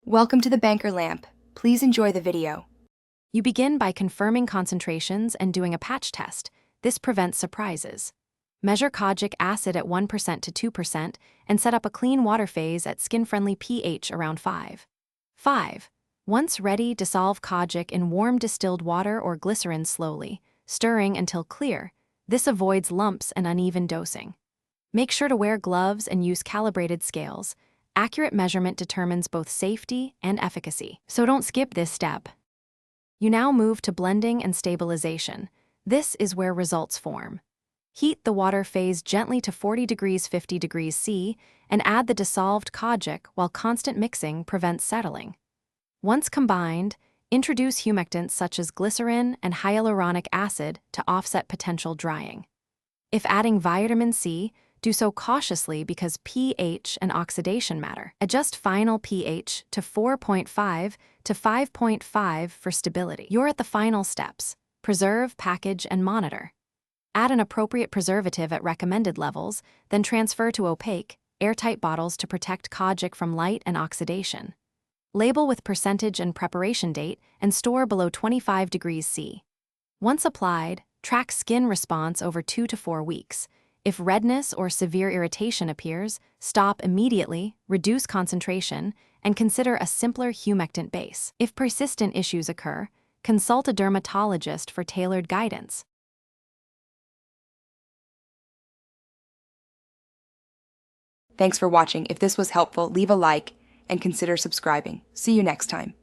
Welcome to the Banker Lamp. Please enjoy the video. You begin by confirming concentrations and doing a patch test. This prevents surprises. Measure kojic acid at 1% to 2% and set up a clean water phase at skin-friendly pH around 5. 5. Once ready, dissolve kojic in warm distilled water or glycerin slowly, stirring until clear. This avoids lumps and uneven dosing. Make sure to wear gloves and use calibrated scales. Accurate measurement determines both safety and efficacy, so don't skip this step. You now move to blending and stabilization. This is where results form. Heat the water phase gently to 40 degrees 50 degrees C and add the dissolved kojic while constant mixing prevents settling. Once combined, introduce humectants such as glycerin and hyaluronic acid to offset potential drying. If adding vitamin C, do so cautiously because pH and oxidation matter. Adjust final pH to 4.5 to 5.5 for stability. You're at the final steps. Preserve, package, and monitor. Add an appropriate preservative at recommended levels, then transfer to opaque, airtight bottles to protect kojic from light and oxidation. Label with percentage and preparation date and store below 25 degrees C. Once applied, track skin response over 2 to 4 weeks. If redness or severe irritation appears, stop immediately, reduce concentration, and consider a simpler humectant base. If persistent issues occur, consult a dermatologist for tailored guidance. Thanks for watching. If this was helpful, leave a like and consider subscribing. See you next time.